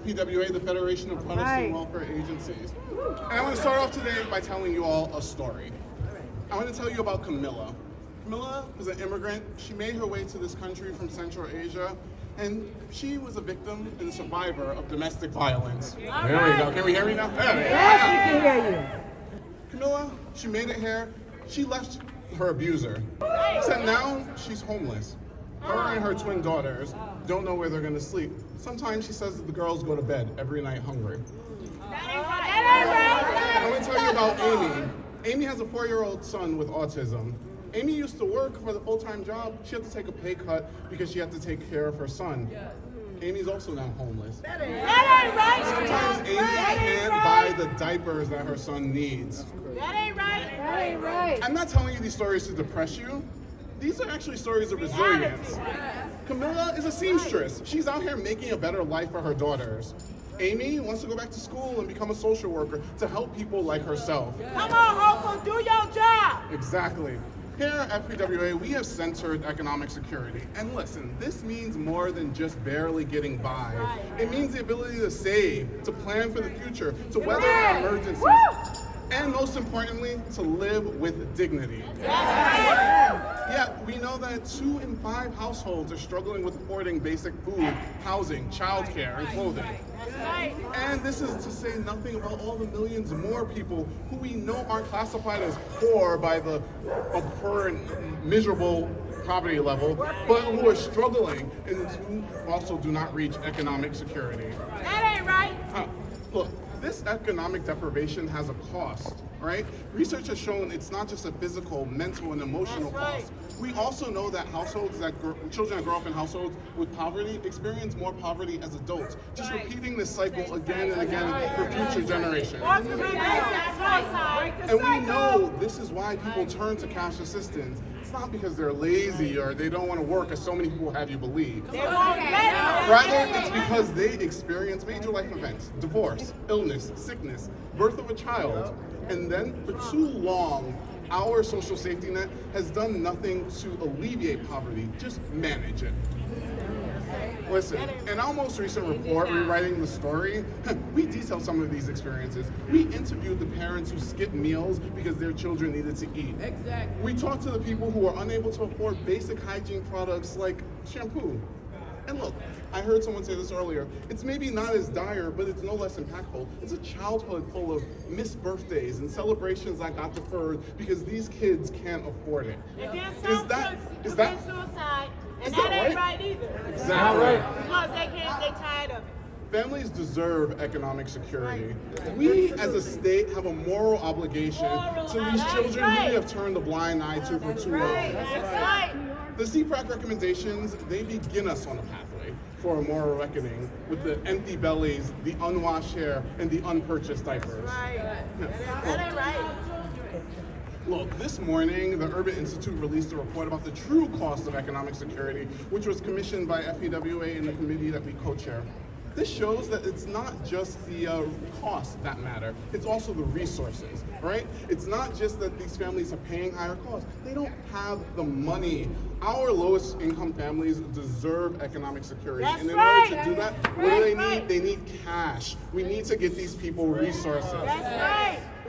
FPWA, the Federation of Protestant Welfare Agencies. And I want to start off today by telling you all a story. I want to tell you about Camilla. Camilla was an immigrant. She made her way to this country from Central Asia, and she was a victim and a survivor of domestic violence. There we go. Can we hear me now? Yes, we can hear you. Camilla, she made it here. She left her abuser. Except now she's homeless. Her and her twin daughters don't know where they're going to sleep. Sometimes she says that the girls go to bed every night hungry. I want to tell you about Amy. Amy has a 4-year-old son with autism. Amy used to work for the full-time job. She had to take a pay cut because she had to take care of her son. Amy's also now homeless. Sometimes Amy can't buy the diapers that her son needs. That ain't right. I'm not telling you these stories to depress you. These are actually stories of resilience. Camilla is a seamstress. She's out here making a better life for her daughters. Amy wants to go back to school and become a social worker to help people like herself. Come on, Hopeful, do your job. Exactly. Here at FPWA, we have centered economic security. And listen, this means more than just barely getting by. It means the ability to save, to plan for the future, to weather emergencies, and most importantly, to live with dignity. Yeah, we know that 2 in 5 households are struggling with affording basic food, housing, childcare, and clothing. And this is to say nothing about all the millions more people who we know aren't classified as poor by the current miserable poverty level, but who are struggling and who also do not reach economic security. That ain't right. Look, this economic deprivation has a cost, right? Research has shown it's not just a physical, mental, and emotional cost. We also know that children that grow up in households with poverty experience more poverty as adults, just repeating this cycle again and again for future generations. And we know this is why people turn to cash assistance. It's not because they're lazy or they don't want to work, as so many people have you believe. Rather, it's because they experience major life events, divorce, illness, sickness, birth of a child, and then for too long, our social safety net has done nothing to alleviate poverty, just manage it. Listen, in our most recent report, Rewriting the Story, we detailed some of these experiences. We interviewed the parents who skipped meals because their children needed to eat. We talked to the people who are unable to afford basic hygiene products like shampoo. And look, I heard someone say this earlier, it's maybe not as dire, but it's no less impactful. It's a childhood full of missed birthdays and celebrations that got deferred because these kids can't afford it. Is that suicide? And that ain't right either. Exactly. Because they tired of it. Families deserve economic security. We as a state have a moral obligation to these children who we have turned a blind eye to for too long. The CPRAC recommendations, they begin us on a pathway for a moral reckoning with the empty bellies, the unwashed hair, and the unpurchased diapers. Look, this morning, the Urban Institute released a report about the true cost of economic security, which was commissioned by FPWA and the committee that we co-chair. This shows that it's not just the costs that matter, it's also the resources, right? It's not just that these families are paying higher costs, they don't have the money. Our lowest income families deserve economic security. And in order to do that, what do they need? They need cash. We need to get these people resources.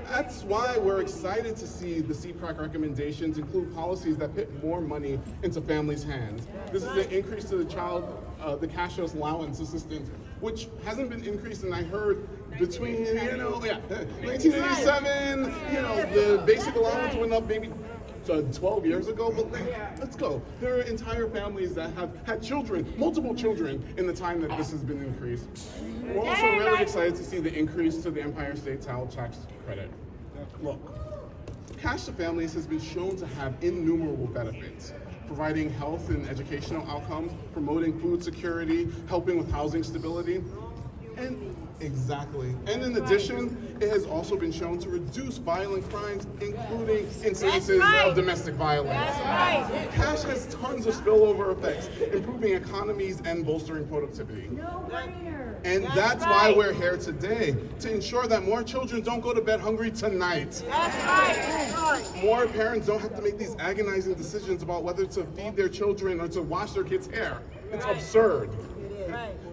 That's why we're excited to see the CPRAC recommendations include policies that put more money into families' hands. This is an increase to the cash allowance assistance, which hasn't been increased, and I heard between, 1987, the basic allowance went up maybe 12 years ago, but let's go. There are entire families that have had children, multiple children, in the time that this has been increased. We're also really excited to see the increase to the Empire State Child Tax Credit. Look, cash to families has been shown to have innumerable benefits, providing health and educational outcomes, promoting food security, helping with housing stability, and in addition, it has also been shown to reduce violent crimes, including incidences of domestic violence. Cash has tons of spillover effects, improving economies and bolstering productivity. And that's why we're here today, to ensure that more children don't go to bed hungry tonight. More parents don't have to make these agonizing decisions about whether to feed their children or to wash their kids' hair. It's absurd.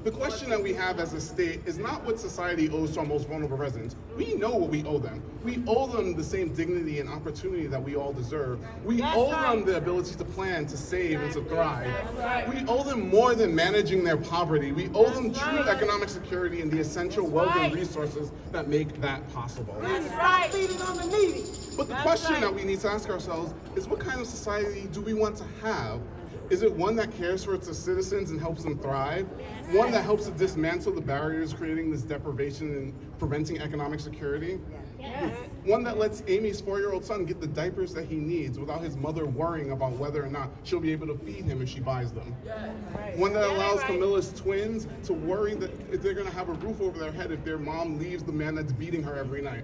The question that we have as a state is not what society owes to our most vulnerable residents. We know what we owe them. We owe them the same dignity and opportunity that we all deserve. We owe them the ability to plan, to save, and to thrive. We owe them more than managing their poverty. We owe them true economic security and the essential wealth and resources that make that possible. But the question that we need to ask ourselves is, what kind of society do we want to have? Is it one that cares for its citizens and helps them thrive? One that helps to dismantle the barriers creating this deprivation and preventing economic security? One that lets Amy's 4-year-old son get the diapers that he needs without his mother worrying about whether or not she'll be able to feed him if she buys them? One that allows Camilla's twins to worry that if they're going to have a roof over their head if their mom leaves the man that's beating her every night?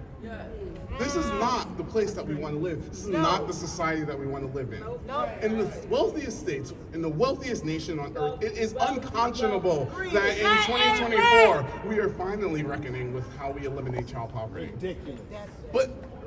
This is not the place that we want to live. This is not the society that we want to live in. In the wealthiest states, in the wealthiest nation on earth, it is unconscionable that in 2024 we are finally reckoning with how we eliminate child poverty.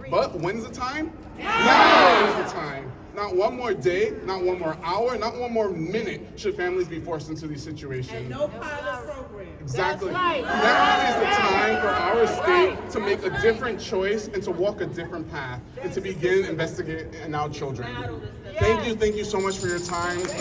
But when's the time? Now is the time. Not one more day, not one more hour, not one more minute should families be forced into these situations. And no pilot program. Exactly. Now is the time for our state to make a different choice and to walk a different path and to begin investigating our children. Thank you so much for your time.